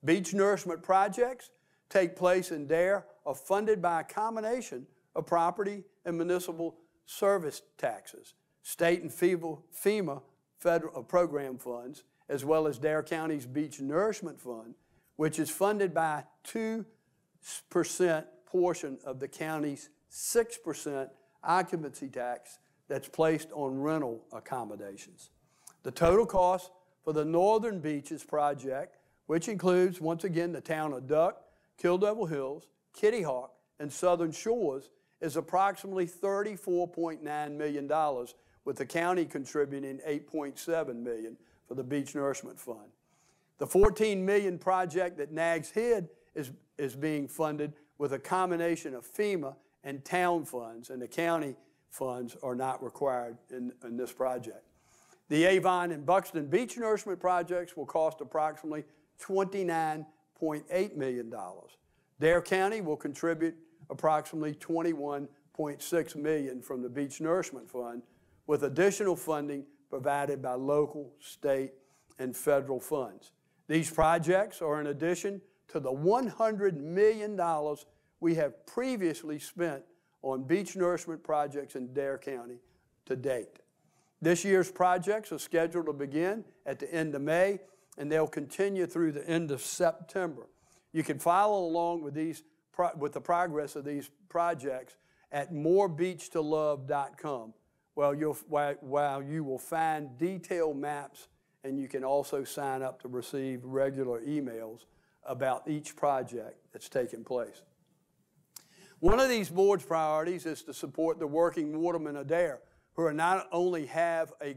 Beach nourishment projects take place in Dare are funded by a combination of property and municipal service taxes, state and FEMA federal program funds, as well as Dare County's Beach Nourishment Fund, which is funded by a 2% portion of the county's 6% occupancy tax that's placed on rental accommodations. The total cost for the Northern Beaches project, which includes, once again, the town of Duck, Kill Devil Hills, Kitty Hawk, and Southern Shores, is approximately $34.9 million, with the county contributing $8.7 million for the Beach Nourishment Fund. The $14 million project that Nags Head is being funded with a combination of FEMA and town funds, and the county funds are not required in this project. The Avon and Buxton Beach Nourishment projects will cost approximately $29.8 million. Dare County will contribute approximately $21.6 million from the Beach Nourishment Fund, with additional funding provided by local, state, and federal funds. These projects are in addition to the $100 million we have previously spent on beach nourishment projects in Dare County to date. This year's projects are scheduled to begin at the end of May, and they'll continue through the end of September. You can follow along with the progress of these projects at morebeachtolove.com, while you will find detailed maps, and you can also sign up to receive regular emails about each project that's taking place. One of these board's priorities is to support the working watermen of Dare, who not only have a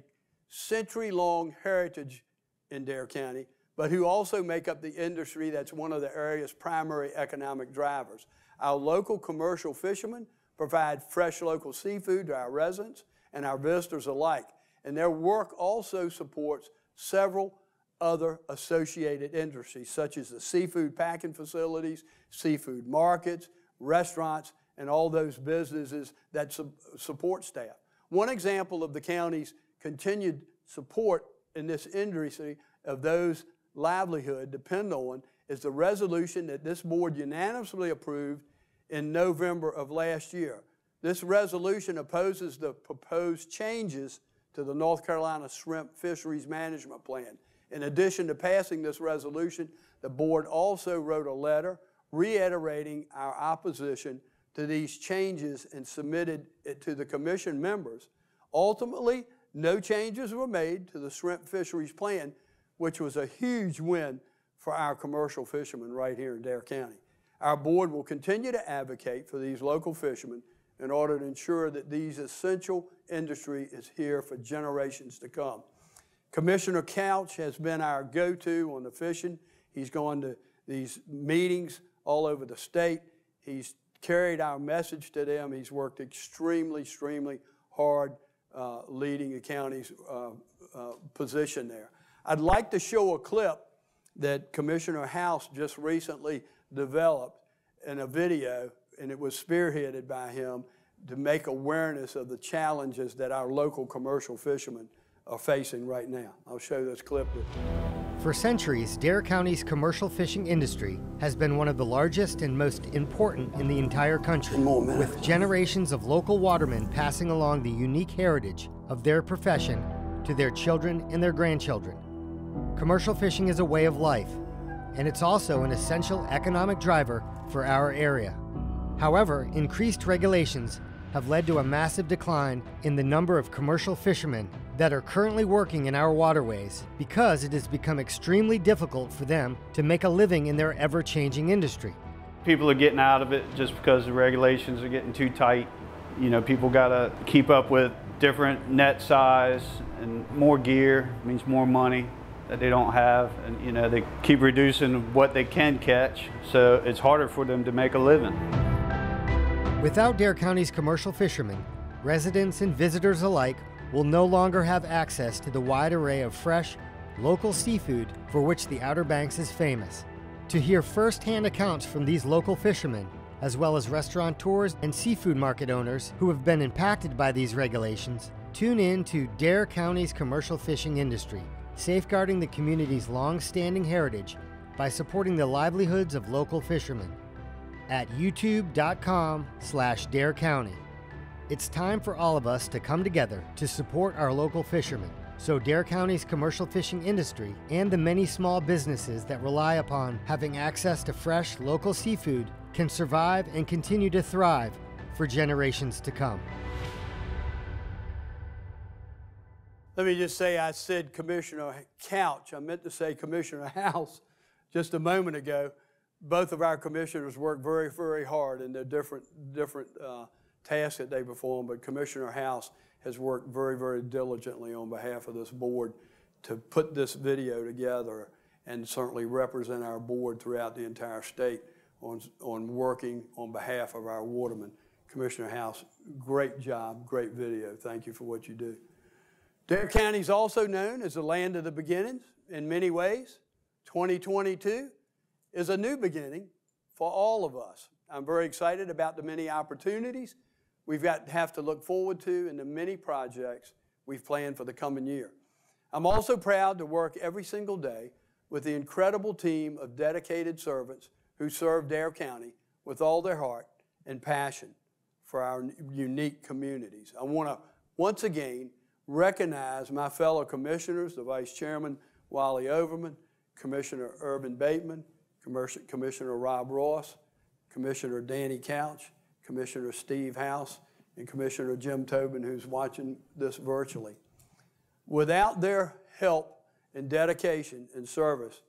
century-long heritage in Dare County, but who also make up the industry that's one of the area's primary economic drivers. Our local commercial fishermen provide fresh local seafood to our residents and our visitors alike, and their work also supports several other associated industries, such as the seafood packing facilities, seafood markets, restaurants, and all those businesses that support staff. One example of the county's continued support in this industry of those livelihood depend on is the resolution that this board unanimously approved in November of last year. This resolution opposes the proposed changes to the North Carolina Shrimp Fisheries Management Plan. In addition to passing this resolution, the board also wrote a letter reiterating our opposition to these changes and submitted it to the commission members. Ultimately, no changes were made to the Shrimp Fisheries Plan, which was a huge win for our commercial fishermen right here in Dare County. Our board will continue to advocate for these local fishermen in order to ensure that these essential industry is here for generations to come. Commissioner Couch has been our go-to on the fishing. He's gone to these meetings all over the state. He's carried our message to them. He's worked extremely hard leading the county's position there. I'd like to show a clip that Commissioner House just recently developed in a video, and it was spearheaded by him to make awareness of the challenges that our local commercial fishermen are facing right now. I'll show this clip. For centuries, Dare County's commercial fishing industry has been one of the largest and most important in the entire country, with generations of local watermen passing along the unique heritage of their profession to their children and their grandchildren. Commercial fishing is a way of life, and it's also an essential economic driver for our area. However, increased regulations have led to a massive decline in the number of commercial fishermen that are currently working in our waterways because it has become extremely difficult for them to make a living in their ever-changing industry. People are getting out of it just because the regulations are getting too tight. You know, people gotta keep up with different net size, and more gear means more money that they don't have, and you know, they keep reducing what they can catch, so it's harder for them to make a living. Without Dare County's commercial fishermen, residents and visitors alike will no longer have access to the wide array of fresh, local seafood for which the Outer Banks is famous. To hear first-hand accounts from these local fishermen, as well as restaurateurs and seafood market owners who have been impacted by these regulations, tune in to Dare County's commercial fishing industry, safeguarding the community's long-standing heritage by supporting the livelihoods of local fishermen at youtube.com/Dare County. It's time for all of us to come together to support our local fishermen, so Dare County's commercial fishing industry and the many small businesses that rely upon having access to fresh local seafood can survive and continue to thrive for generations to come. Let me just say I said Commissioner Couch. I meant to say Commissioner House just a moment ago. Both of our commissioners work very, very hard in their different tasks that they perform, but Commissioner House has worked very, very diligently on behalf of this board to put this video together and certainly represent our board throughout the entire state on working on behalf of our watermen. Commissioner House, great job, great video. Thank you for what you do. Dare County is also known as the land of the beginnings in many ways. 2022 is a new beginning for all of us. I'm very excited about the many opportunities we've have to look forward to and the many projects we've planned for the coming year. I'm also proud to work every single day with the incredible team of dedicated servants who serve Dare County with all their heart and passion for our unique communities. I want to once again recognize my fellow commissioners, the Vice Chairman Wally Overman, Commissioner Urban Bateman, Commissioner Rob Ross, Commissioner Danny Couch, Commissioner Steve House, and Commissioner Jim Tobin, who's watching this virtually. Without their help and dedication and service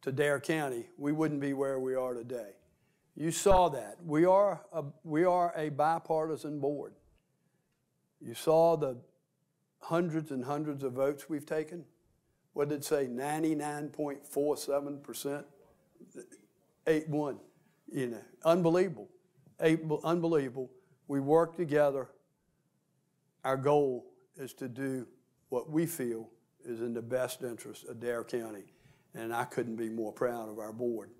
to Dare County, we wouldn't be where we are today. You saw that. We are a bipartisan board. You saw the hundreds and hundreds of votes we've taken. What did it say? 99.47%? 8-1. You know, unbelievable. Unbelievable. We work together. Our goal is to do what we feel is in the best interest of Dare County, and I couldn't be more proud of our board.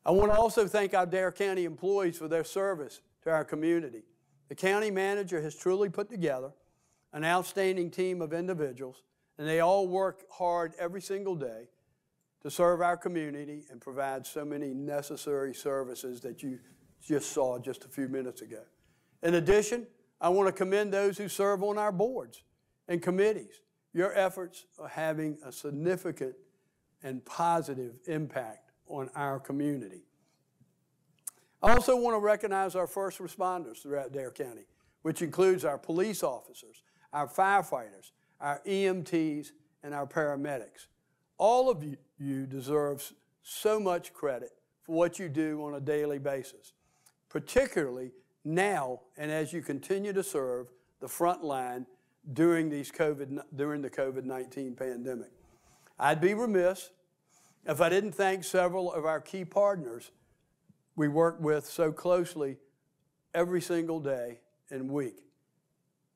I want to also thank our Dare County employees for their service to our community. The county manager has truly put together an outstanding team of individuals, and they all work hard every single day to serve our community and provide so many necessary services that you just saw just a few minutes ago. In addition, I want to commend those who serve on our boards and committees. Your efforts are having a significant and positive impact on our community. I also want to recognize our first responders throughout Dare County, which includes our police officers, our firefighters, our EMTs, and our paramedics. All of you deserve so much credit for what you do on a daily basis, particularly now and as you continue to serve the front line during the COVID-19 pandemic. I'd be remiss if I didn't thank several of our key partners we work with so closely every single day and week,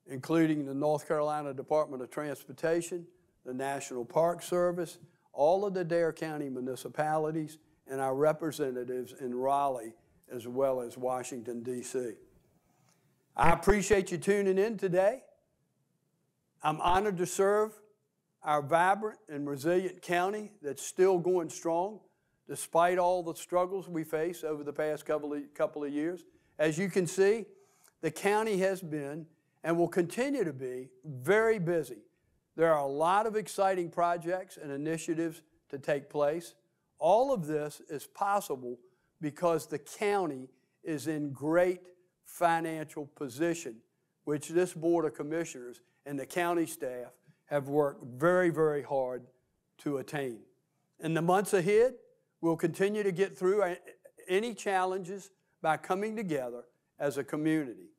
including the North Carolina Department of Transportation, the National Park Service, all of the Dare County municipalities, and our representatives in Raleigh, as well as Washington, D.C. I appreciate you tuning in today. I'm honored to serve our vibrant and resilient county that's still going strong, despite all the struggles we face over the past couple of years. As you can see, the county has been and will continue to be very busy. There are a lot of exciting projects and initiatives to take place. All of this is possible because the county is in great financial position, which this Board of Commissioners and the county staff have worked very, very hard to attain. In the months ahead, we'll continue to get through any challenges by coming together as a community.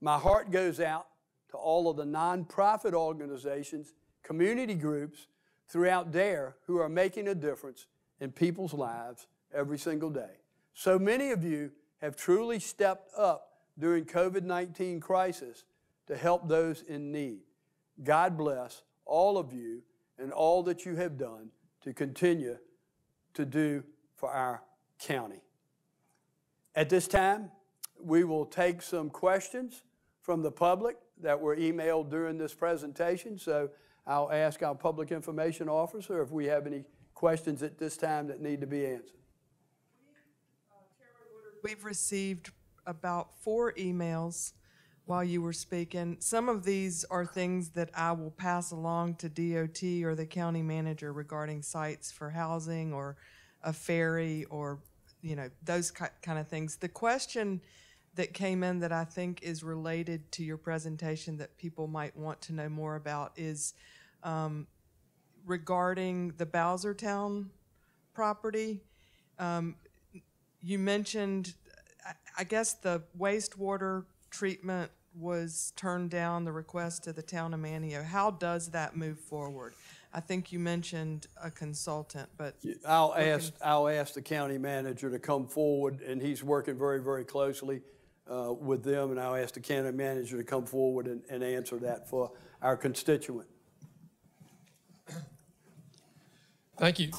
My heart goes out to all of the nonprofit organizations, community groups throughout Dare who are making a difference in people's lives every single day. So many of you have truly stepped up during COVID-19 crisis to help those in need. God bless all of you and all that you have done to continue to do for our county. At this time, we will take some questions from the public that were emailed during this presentation. So I'll ask our public information officer if we have any questions at this time that need to be answered. We've received about 4 emails while you were speaking. Some of these are things that I will pass along to DOT or the county manager regarding sites for housing or a ferry or, you know, those kind of things. The question that came in that I think is related to your presentation that people might want to know more about is regarding the Bowsertown property. You mentioned, I guess the wastewater treatment was turned down, the request to the town of Manteo. How does that move forward? I think you mentioned a consultant, but I'll ask the county manager to come forward, and he's working very, very closely with them, and I'll ask the county manager to come forward and answer that for our constituent. Thank you.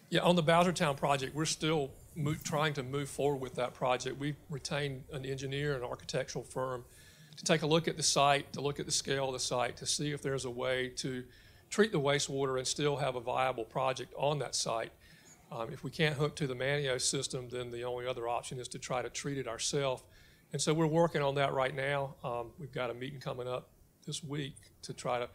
Yeah, on the Bowsertown project, we're still trying to move forward with that project. We've retained an engineer and an architectural firm to take a look at the site, to look at the scale of the site, to see if there's a way to treat the wastewater and still have a viable project on that site. If we can't hook to the Manteo system, then the only other option is to try to treat it ourselves. And so we're working on that right now. We've got a meeting coming up this week to try to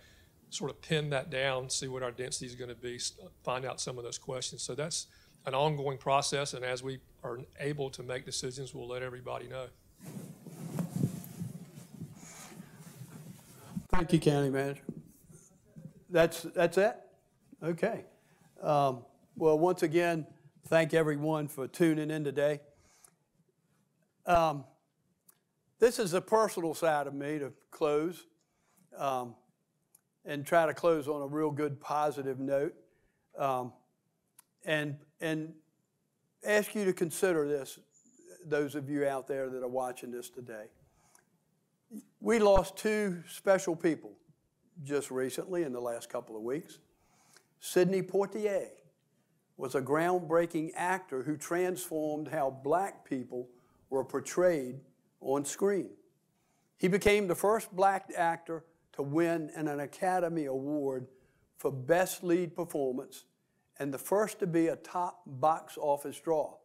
sort of pin that down, see what our density is going to be, find out some of those questions. So that's an ongoing process, and as we are able to make decisions, we'll let everybody know. Thank you, County Manager. That's it? Okay. Well, once again, thank everyone for tuning in today. This is the personal side of me to close. And try to close on a real good positive note, and ask you to consider this, those of you out there that are watching this today. We lost two special people just recently in the last couple of weeks. Sidney Poitier was a groundbreaking actor who transformed how black people were portrayed on screen. He became the first black actor to win an Academy Award for Best Lead Performance and the first to be a top box office draw.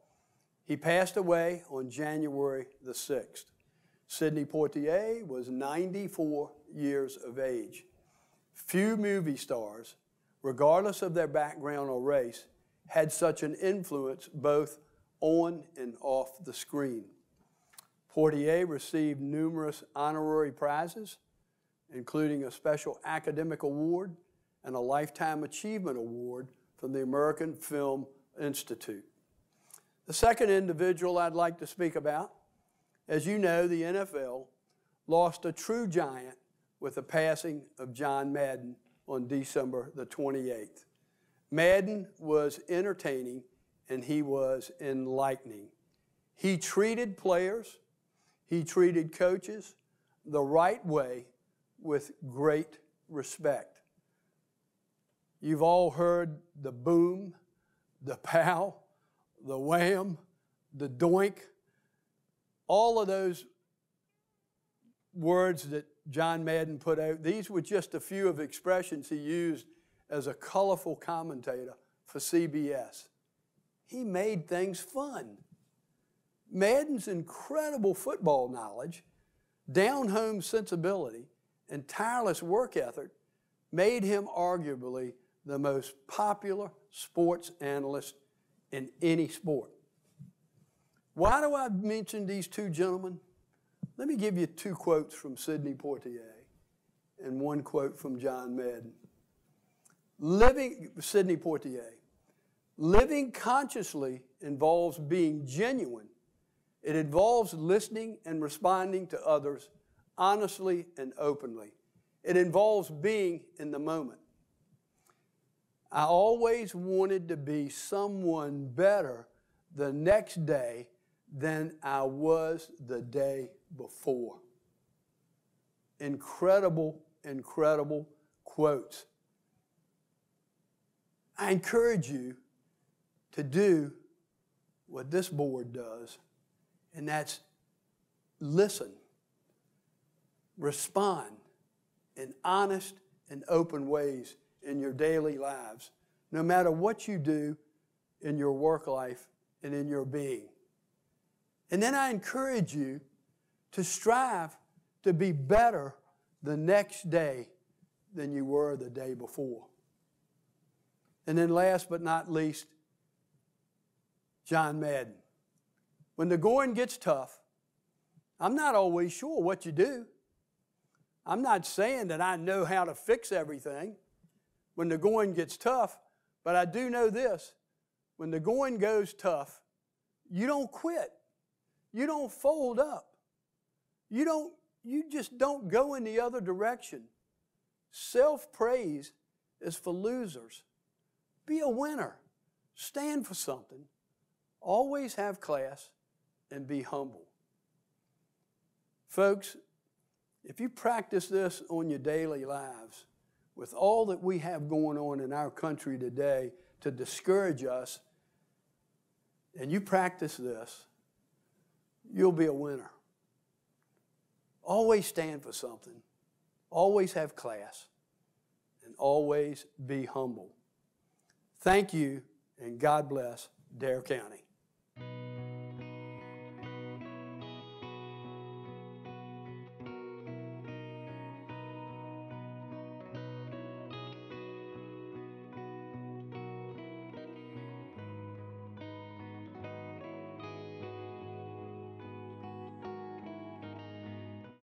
He passed away on January the 6th. Sidney Poitier was 94 years of age. Few movie stars, regardless of their background or race, had such an influence both on and off the screen. Poitier received numerous honorary prizes, including a special academic award and a Lifetime Achievement Award from the American Film Institute. The second individual I'd like to speak about, as you know, the NFL lost a true giant with the passing of John Madden on December the 28th. Madden was entertaining and he was enlightening. He treated players, he treated coaches the right way with great respect. You've all heard the boom, the pow, the wham, the doink, all of those words that John Madden put out. These were just a few of expressions he used as a colorful commentator for CBS. He made things fun. Madden's incredible football knowledge, down-home sensibility, and tireless work ethic made him arguably the most popular sports analyst in any sport. Why do I mention these two gentlemen? Let me give you two quotes from Sidney Poitier and one quote from John Madden. Sidney Poitier, living consciously involves being genuine. It involves listening and responding to others honestly and openly. It involves being in the moment. I always wanted to be someone better the next day than I was the day before. Incredible, incredible quotes. I encourage you to do what this board does, and that's listen, respond in honest and open ways in your daily lives, no matter what you do in your work life and in your being. And then I encourage you to strive to be better the next day than you were the day before. And then last but not least, John Madden. When the going gets tough, I'm not always sure what you do, I'm not saying that I know how to fix everything when the going gets tough, but I do know this. When the going goes tough, you don't quit. You don't fold up. You just don't go in the other direction. Self-praise is for losers. Be a winner. Stand for something. Always have class and be humble. Folks, if you practice this on your daily lives, with all that we have going on in our country today to discourage us, and you practice this, you'll be a winner. Always stand for something. Always have class. And always be humble. Thank you, and God bless Dare County.